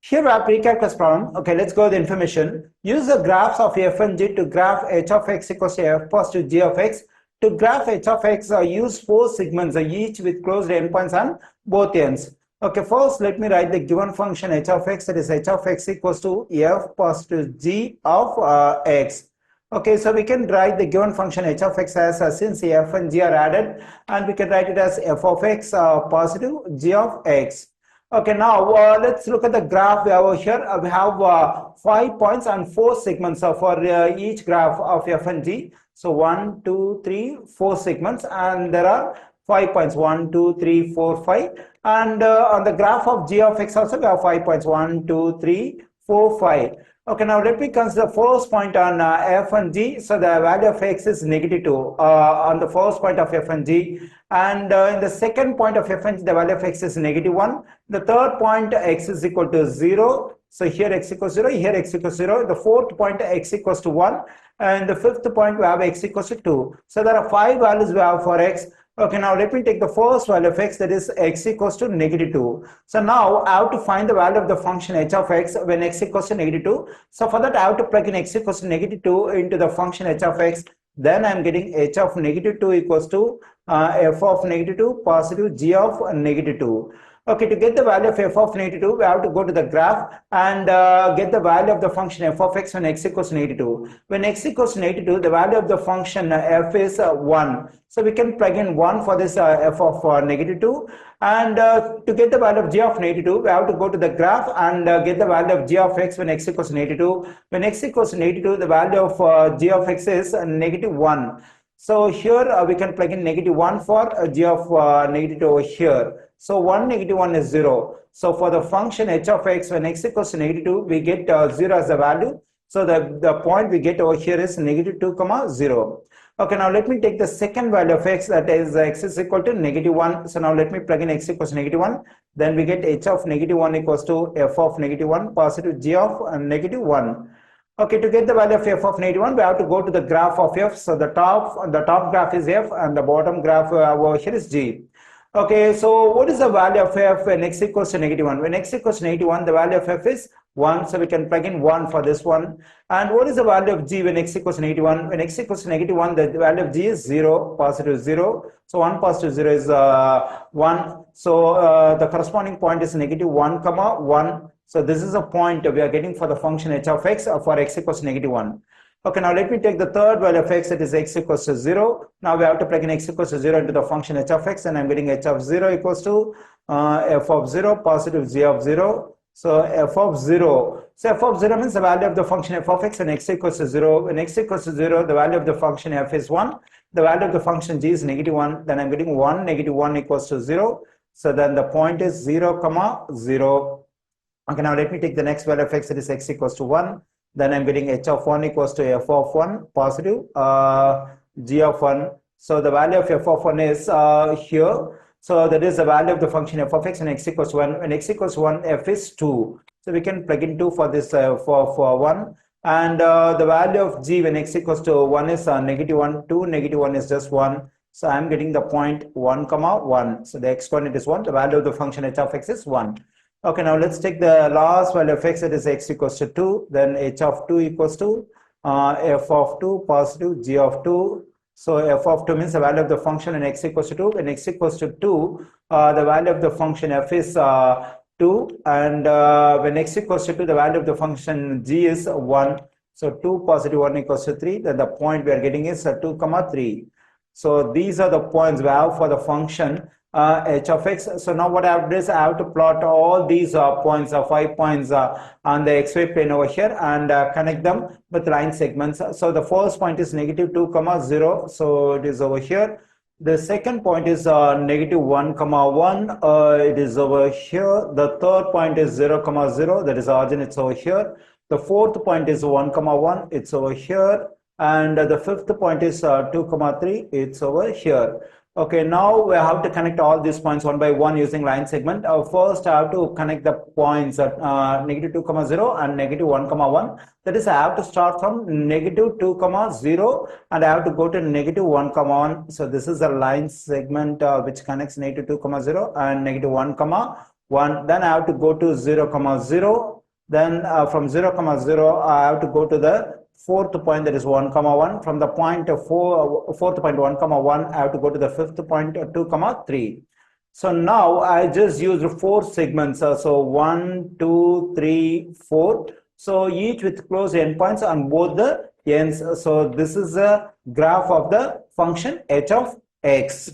Here we have precalculus problem. Okay, let's go with the information. Use the graphs of f and g to graph h of x equals to f positive g of x. To graph h of x, use 4 segments, each with closed endpoints on both ends. Okay, first let me write the given function h of x, that is h of x equals to f positive g of x. Okay, so we can write the given function h of x as since f and g are added, and we can write it as f of x positive g of x. Okay, now let's look at the graph we have over here. We have 5 points and 4 segments for each graph of f and g. So 1, 2, 3, 4 segments, and there are 5 points 1, 2, 3, 4, 5. And on the graph of g of x also we have 5 points 1, 2, 3, 4, 5. Okay, now let me consider the first point on f and g. So the value of x is -2 on the first point of f and g. And in the second point of f and g, the value of x is -1. The third point, x is equal to 0. So here x equals 0, here x equals 0. The fourth point, x equals to 1. And the fifth point, we have x equals to 2. So there are 5 values we have for x. Okay, now let me take the first value of x, that is x equals to -2. So now I have to find the value of the function h of x when x equals to -2. So for that I have to plug in x equals to -2 into the function h of x. Then I'm getting h of -2 equals to f of -2 positive g of -2. Okay, to get the value of f of -2, we have to go to the graph and get the value of the function f of x when x equals to -2. When x equals to -2, the value of the function f is 1. So we can plug in 1 for this f of -2. And to get the value of g of -2, we have to go to the graph and get the value of g of x when x equals to -2. When x equals to -2, the value of g of x is -1. So here we can plug in -1 for g of -2 over here. So 1 -1 is 0. So for the function h of x when x equals to -2, we get 0 as the value. So the point we get over here is -2, 0. Okay, now let me take the second value of x, that is x is equal to -1. So now let me plug in x equals to -1. Then we get h of -1 equals to f of -1 positive g of -1. Okay, to get the value of f of -1, we have to go to the graph of f. So the top graph is f and the bottom graph over here is g. Okay, so what is the value of f when x equals to -1? When x equals to -1, the value of f is 1. So we can plug in 1 for this one. And what is the value of g when x equals to -1? When x equals to -1, the value of g is 0, positive 0. So 1 positive 0 is 1. So the corresponding point is -1, 1. So this is a point we are getting for the function h of x for x equals to -1. Okay, now let me take the third value of x, that is x equals to 0. Now we have to plug in x equals to 0 into the function h of x, and I'm getting h of 0 equals to f of 0 positive g of 0. So f of 0. So f of 0 means the value of the function f of x when x equals to 0. When x equals to 0, the value of the function f is 1. The value of the function g is -1. Then I'm getting 1, -1 equals to 0. So then the point is 0, 0. Okay, now let me take the next value of x, that is x equals to 1. Then I'm getting h of 1 equals to f of 1 positive g of 1. So the value of f of 1 is here. So that is the value of the function f of x when x equals to 1. When x equals to 1, f is 2. So we can plug in 2 for this for 1. And the value of g when x equals to 1 is -1. 2, -1 is just 1. So I'm getting the point 1, 1. So the exponent is 1. The value of the function h of x is 1. Okay, now let's take the last value of x, that is x equals to 2. Then h of 2 equals to f of 2 positive g of 2. So f of 2 means the value of the function when x equals to 2. When x equals to 2, the value of the function f is 2. And when x equals to 2, the value of the function g is 1. So 2 positive 1 equals to 3. Then the point we are getting is 2, 3. So these are the points we have for the function h of x. So now what I have to do is I have to plot all these points, 5 points on the xy plane over here, and connect them with line segments. So the first point is -2, 0. So it is over here. The second point is -1, 1. It is over here. The third point is 0, 0. That is origin. It's over here. The fourth point is 1, 1. It's over here. And the fifth point is 2, 3. It's over here. Okay, now we have to connect all these points one by one using line segment. First, I have to connect the points at -2, 0 and -1, 1. That is, I have to start from -2, 0 and I have to go to -1, 1. So this is a line segment which connects -2, 0 and -1, 1. Then I have to go to 0, 0. Then from 0, 0, I have to go to the fourth point, that is 1, 1. From the point fourth point 1, 1, I have to go to the fifth point 2, 3. So now I just used 4 segments. So 1, 2, 3, 4. So each with closed endpoints on both the ends. So this is a graph of the function h of x.